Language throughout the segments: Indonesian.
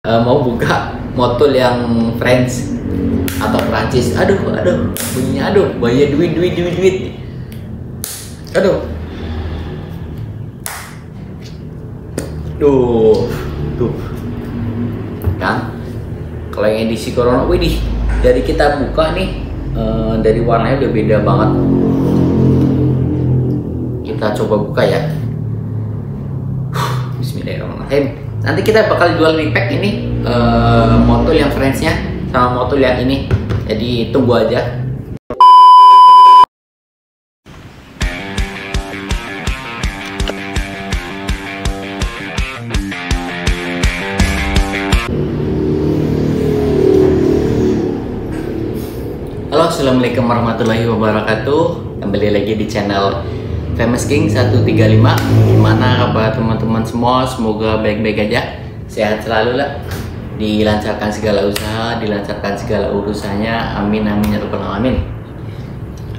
Mau buka motul yang French atau Prancis. Aduh, bunyinya banyak duit. Aduh. Tuh. Kan? Kalau yang edisi Corona, widih, dari kita buka nih, dari warnanya udah beda banget. Kita coba buka ya. Bismillahirrahmanirrahim. Nanti kita bakal jual repack ini, motul yang French-nya sama motul yang ini. Jadi tunggu aja. Halo, assalamualaikum warahmatullahi wabarakatuh. Kembali lagi di channel Famous King 135. Gimana kabar teman-teman semua? Semoga baik-baik aja, sehat selalu lah, dilancarkan segala usaha, dilancarkan segala urusannya. Amin amin ya rabbal alamin.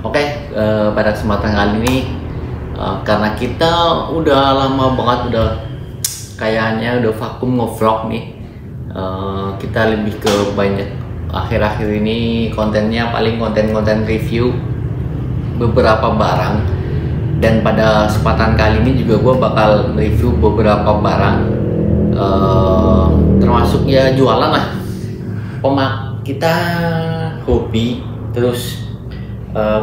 Oke, pada kesempatan kali ini, karena kita udah lama banget, udah kayaknya udah vakum ngevlog nih, kita lebih ke banyak akhir-akhir ini kontennya paling konten-konten review beberapa barang. Dan pada kesempatan kali ini juga gue bakal review beberapa barang, termasuk ya jualan lah. Kita hobi terus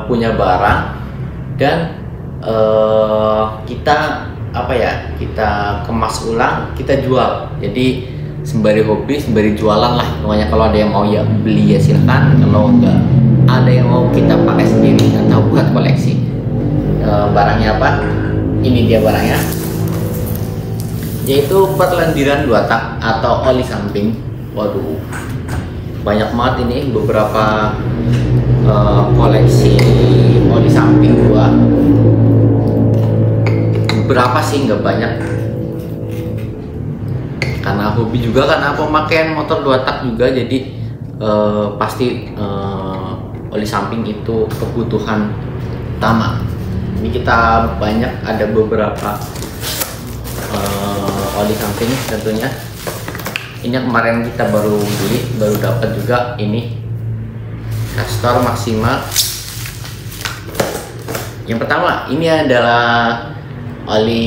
punya barang dan kita kita kemas ulang, kita jual. Jadi sembari hobi, sembari jualan lah. Pokoknya kalau ada yang mau ya beli ya silahkan, kalau enggak ada yang mau kita pakai sendiri atau buat koleksi. Barangnya apa? Ini dia barangnya, yaitu perlendiran 2 tak atau oli samping. Waduh, banyak banget ini, beberapa koleksi oli samping gua. Beberapa sih, nggak banyak, karena hobi juga, karena pemakaian motor 2 tak juga. Jadi pasti oli samping itu kebutuhan utama. Ini kita banyak, ada beberapa oli samping tentunya. Ini yang kemarin kita baru beli, baru dapat juga. Ini Castor Maxima. Yang pertama, ini adalah oli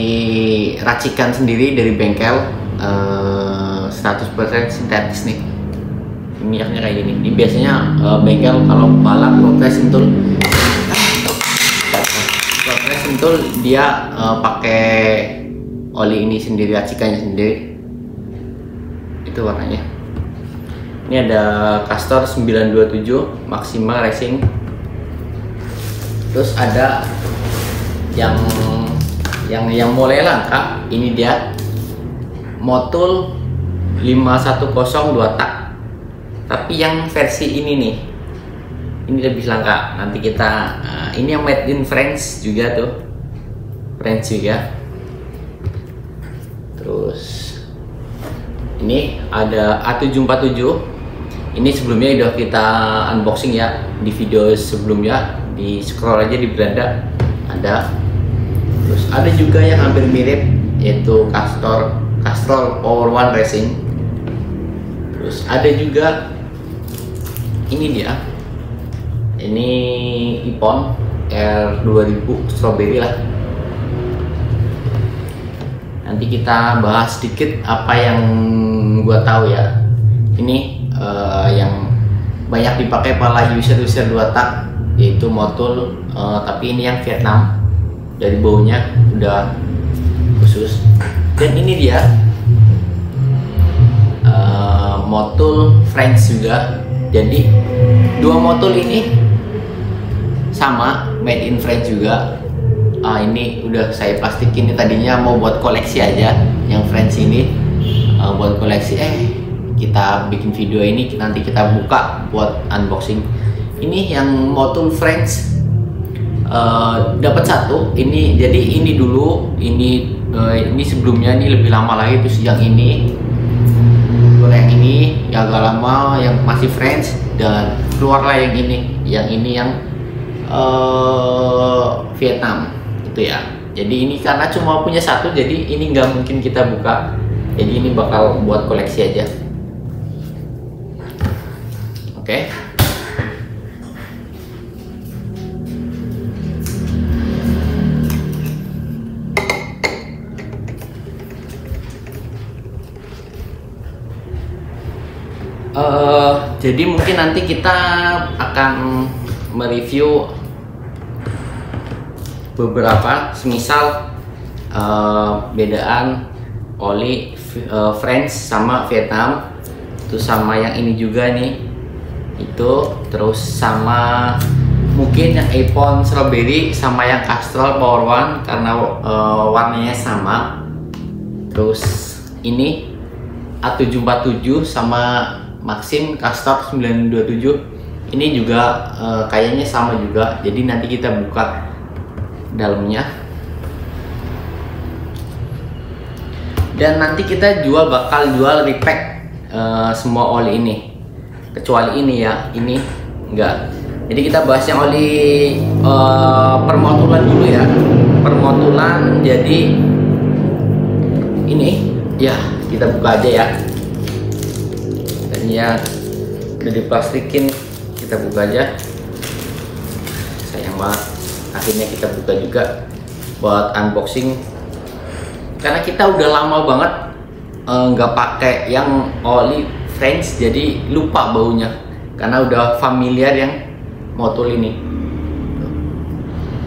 racikan sendiri dari bengkel, 100% sintetis nih. Minyaknya kayak gini. Ini biasanya bengkel kalau balap Sentul dia pakai oli ini sendiri, racikannya sendiri. Itu warnanya. Ini ada Castor 927 Maxima Racing. Terus ada yang mulai langka. Ini dia motul 510 2 tak. Tapi yang versi ini nih, ini lebih langka. Nanti kita ini yang made in France juga tuh, French juga. Terus ini ada A747. Ini sebelumnya udah kita unboxing ya di video sebelumnya, di scroll aja di beranda ada. Terus ada juga yang hampir mirip, yaitu Castrol Power One Racing. Terus ada juga ini dia, ini Ippon R2000 Strawberry lah. Nanti kita bahas sedikit apa yang gua tahu ya. Ini yang banyak dipakai para user 2 tak, yaitu motul, tapi ini yang Vietnam, dari baunya udah khusus. Dan ini dia motul French juga. Jadi 2 motul ini sama, made in France juga. Ini udah saya plastikin. Ini tadinya mau buat koleksi aja, yang French ini buat koleksi. Kita bikin video ini, nanti kita buka buat unboxing. Ini yang motul French dapat 1. Ini jadi ini dulu, ini sebelumnya, ini lebih lama lagi. Terus yang ini, yang ini yang agak lama, yang masih French, dan keluarlah yang ini yang Vietnam gitu ya. Jadi ini karena cuma punya 1, jadi ini nggak mungkin kita buka. Jadi ini bakal buat koleksi aja. Oke. Jadi mungkin nanti kita akan mereview beberapa, semisal bedaan oli French sama Vietnam, itu sama yang ini juga nih, itu terus sama mungkin yang iPhone Strawberry sama yang Castrol Power One karena warnanya sama. Terus ini A747 sama Maxim Castrol 927 ini juga kayaknya sama juga. Jadi nanti kita buka dalamnya dan nanti kita bakal jual repack semua oli ini, kecuali ini ya, ini enggak. Jadi kita bahas yang oli permotulan dulu ya, permotulan. Jadi ini ya kita buka aja ya, dan ya udah diplastikin, kita buka aja. Sayang banget, akhirnya kita buka juga buat unboxing, karena kita udah lama banget nggak pakai yang oli French, jadi lupa baunya karena udah familiar yang motul ini.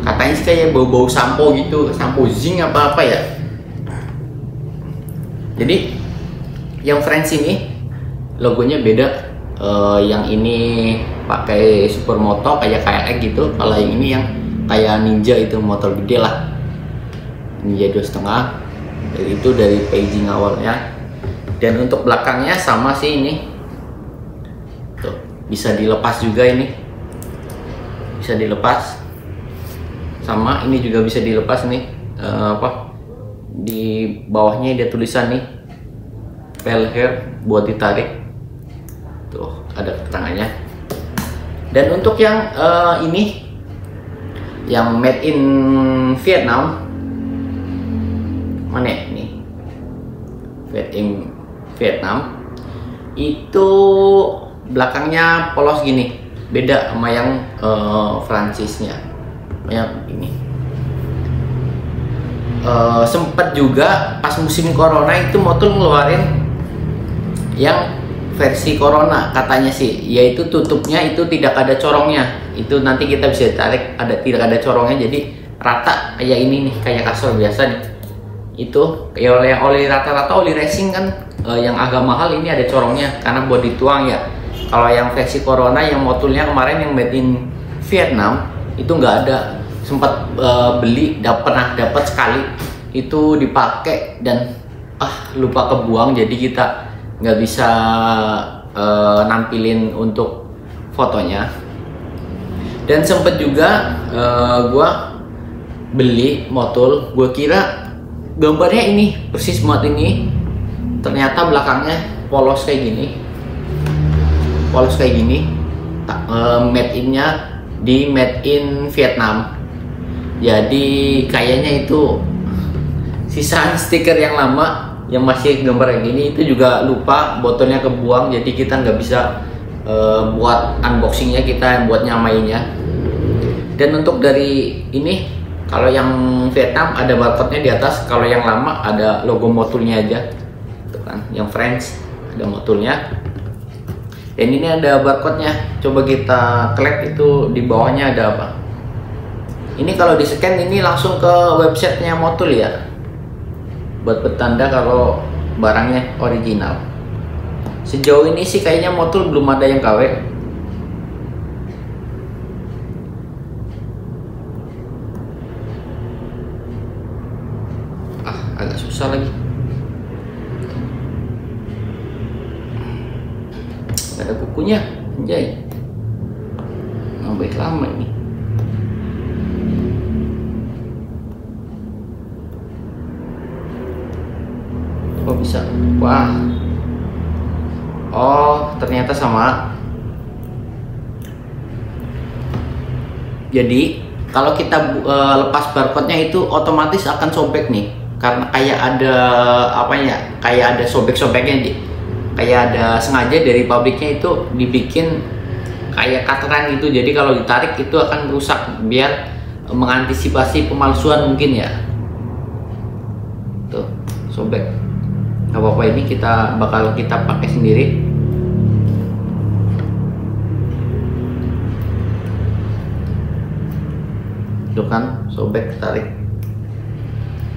Katanya sih kayak bau-bau sampo gitu, sampo zinc apa ya. Jadi yang French ini logonya beda. Yang ini pakai supermoto kayak KLX gitu, kalau yang ini yang kayak Ninja, itu motor gede lah, Ninja 2,5. Jadi itu dari packaging awalnya. Dan untuk belakangnya sama sih, ini tuh bisa dilepas juga, ini bisa dilepas, sama ini juga bisa dilepas nih. Di bawahnya ada tulisan nih pel hair buat ditarik, tuh ada keterangannya. Dan untuk yang ini yang made in Vietnam, mana ya? Nih made in Vietnam, itu belakangnya polos gini, beda sama yang Francisnya yang ini. Sempet juga pas musim corona itu motul ngeluarin yang versi corona katanya sih, yaitu tutupnya itu tidak ada corongnya. Itu nanti kita bisa tarik, tidak ada corongnya, jadi rata kayak ini nih, kayak Castrol biasa nih. Itu kayak oli rata-rata oli racing kan, yang agak mahal ini ada corongnya karena buat dituang ya. Kalau yang versi corona yang motulnya kemarin yang made in Vietnam itu nggak ada. Sempat beli, pernah dapat sekali, itu dipakai dan lupa kebuang, jadi kita nggak bisa nampilin untuk fotonya. Dan sempet juga gua beli motul, gua kira gambarnya ini persis banget ini, ternyata belakangnya polos kayak gini, made innya di made in Vietnam. Jadi kayaknya itu sisaan stiker yang lama yang masih gambar kayak gini, itu juga lupa, botolnya kebuang, jadi kita nggak bisa buat unboxingnya, kita yang buat nyamainnya. Dan untuk dari ini, kalau yang Vietnam ada barcode-nya di atas, kalau yang lama ada logo motulnya aja, tuh kan. Yang French ada motulnya, dan ini ada barcode-nya. Coba kita klik, itu di bawahnya ada apa? Ini kalau di scan ini langsung ke websitenya motul ya, buat bertanda kalau barangnya original. Sejauh ini sih kayaknya motul belum ada yang KW. Agak susah lagi. Gak ada bukunya, anjay. Nambah lama ini. Kok bisa? Wah. Oh, ternyata sama. Jadi kalau kita lepas barcode-nya itu otomatis akan sobek nih, karena kayak ada apa ya, kayak ada sobek-sobeknya, kayak ada sengaja dari pabriknya itu dibikin kayak kateran gitu, jadi kalau ditarik itu akan rusak, biar mengantisipasi pemalsuan mungkin ya. Tuh sobek, nggak apa-apa, ini kita bakal pakai sendiri. Tuh kan sobek, tarik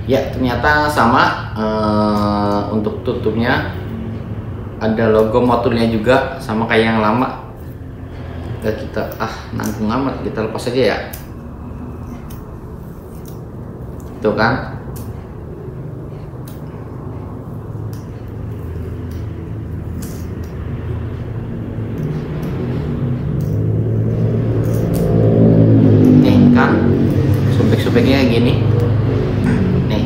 ya, ternyata sama. Untuk tutupnya ada logo motulnya juga, sama kayak yang lama. Gak kita nanggung amat, kita lepas aja ya. Tuh kan, nih kan sobek-sobeknya gini nih.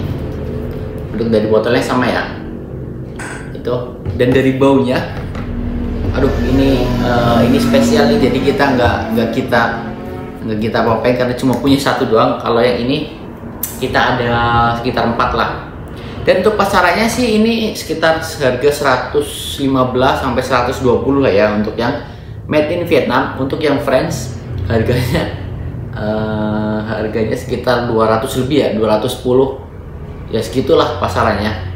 Bentuk dari botolnya sama ya itu, dan dari baunya, aduh ini spesial nih, jadi kita nggak kita apa-apain karena cuma punya satu doang. Kalau yang ini kita ada sekitar 4 lah. Dan untuk pasarannya sih ini sekitar harga 115 sampai 120 lah ya untuk yang made in Vietnam. Untuk yang French harganya sekitar 200 lebih ya, 210 ya, segitulah pasarannya.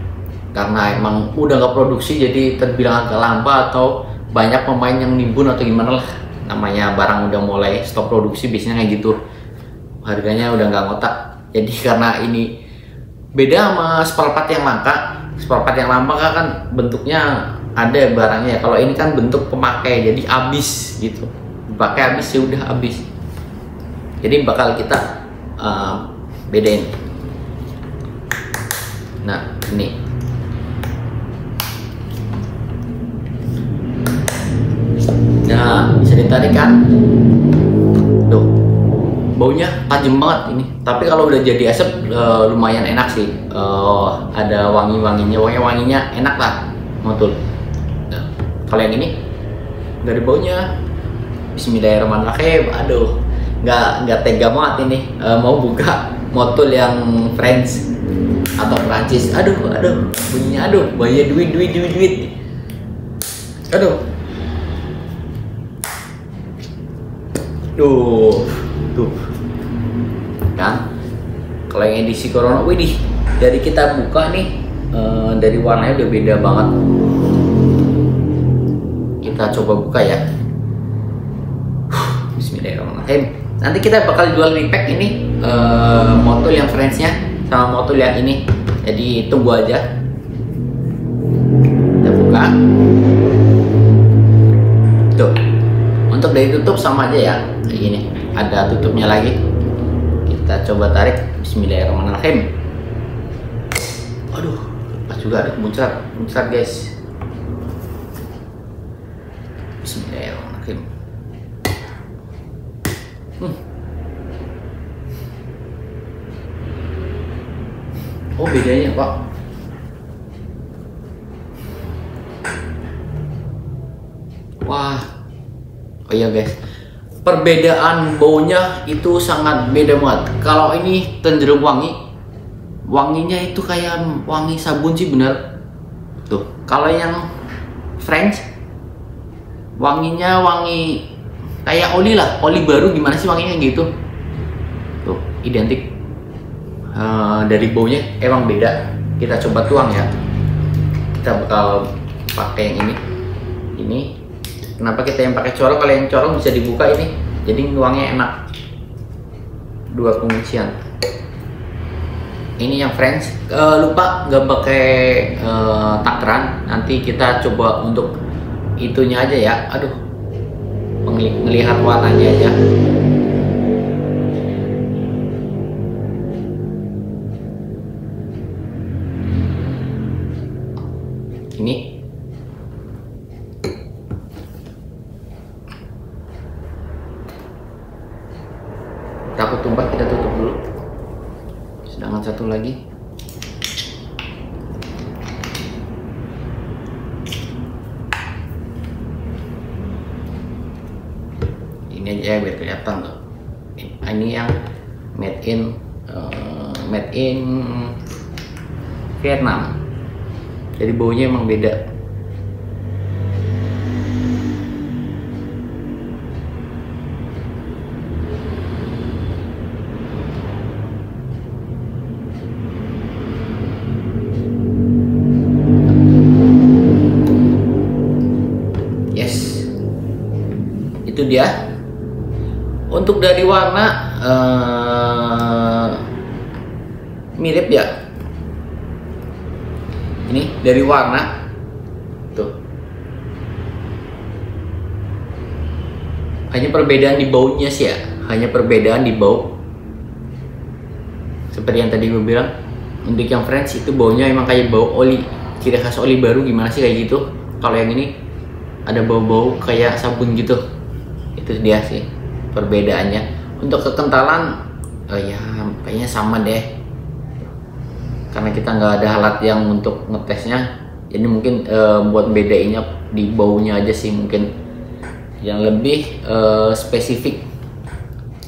Karena emang udah nggak produksi, jadi terbilang agak lambat atau banyak pemain yang nimbun atau gimana lah. Namanya barang udah mulai stop produksi biasanya kayak gitu, harganya udah nggak ngotak. Jadi karena ini beda sama spare part yang langka. Spare part yang langka kan bentuknya ada barangnya, kalau ini kan bentuk pemakai, jadi habis gitu, dipakai habis ya udah habis. Jadi bakal kita bedain. Nah ini bisa ditarik kan, tuh baunya tajam banget ini. Tapi kalau udah jadi asap lumayan enak sih, ada wanginya enak lah, motul. Nah, kalau yang ini dari baunya, bismillahirrahmanirrahim, aduh nggak tega banget ini mau buka motul yang French atau Prancis. Aduh bunyinya, aduh banyak duit, aduh. Tuh kan, kalau yang edisi Corona, widih, dari kita buka nih dari warnanya udah beda banget. Kita coba buka ya. Bismillahirrahmanirrahim. Nanti kita bakal jual repack ini, motul yang French-nya sama motul yang ini, jadi tunggu aja. Kita buka. Tuh, untuk dari tutup sama aja ya, kayak gini, ada tutupnya lagi. Kita coba tarik, bismillahirrahmanirrahim. Aduh, pas juga ada muncrat guys. Bismillahirrahmanirrahim. Oh bedanya pak, wah, oh iya guys, perbedaan baunya itu sangat beda banget. Kalau ini cenderung wanginya itu kayak wangi sabun sih, bener. Tuh, kalau yang French wanginya wangi kayak oli lah, oli baru gimana sih wanginya gitu. Tuh, identik. Dari baunya emang beda. Kita coba tuang ya. Kita bakal pakai yang ini. Kenapa kita yang pakai corong? Kalau yang corong bisa dibuka ini, jadi nuangnya enak. 2 kuncian. Ini yang French. Lupa nggak pakai takaran. Nanti kita coba untuk itunya aja ya. Aduh, melihat warnanya aja. Ini takut tumpah, kita tutup dulu. Sedangkan satu lagi ini aja ya, biar kelihatan tuh. Ini yang made in Vietnam. Jadi baunya emang beda. Itu dia. Untuk dari warna mirip ya. Ini dari warna tuh. Hanya perbedaan di baunya sih ya. Hanya perbedaan di bau. Seperti yang tadi gue bilang, untuk yang French itu baunya emang kayak bau oli. Ciri khas oli baru gimana sih kayak gitu. Kalau yang ini ada bau-bau kayak sabun gitu. Itu dia sih perbedaannya. Untuk kekentalan ya kayaknya sama deh, karena kita nggak ada alat yang untuk ngetesnya, jadi mungkin buat bedainnya di baunya aja sih mungkin yang lebih spesifik.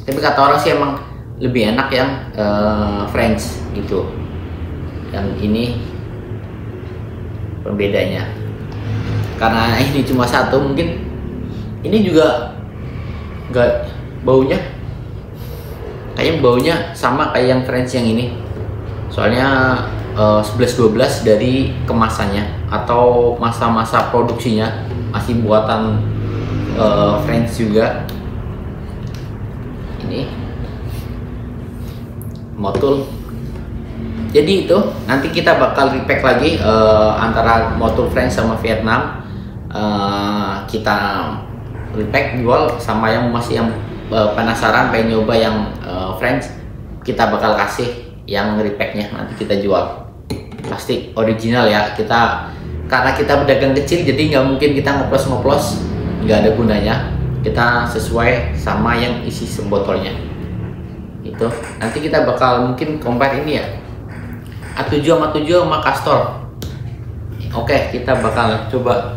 Tapi kata orang sih emang lebih enak yang French gitu. Yang ini perbedaannya karena ini cuma satu, mungkin ini juga nggak baunya, kayaknya baunya sama kayak yang French yang ini, soalnya 11-12 dari kemasannya atau masa-masa produksinya masih buatan French juga. Ini motul. Jadi itu nanti kita bakal repack lagi antara motul French sama Vietnam. Kita repack jual, sama yang masih yang penasaran pengen nyoba yang French, kita bakal kasih yang repacknya, nanti kita jual. Plastik original ya, kita karena kita pedagang kecil jadi nggak mungkin kita ngoplos-ngoplos, nggak ada gunanya. Kita sesuai sama yang isi sebotolnya. Itu nanti kita bakal mungkin compare ini ya, A7 sama 7 sama Castor. Oke, kita bakal coba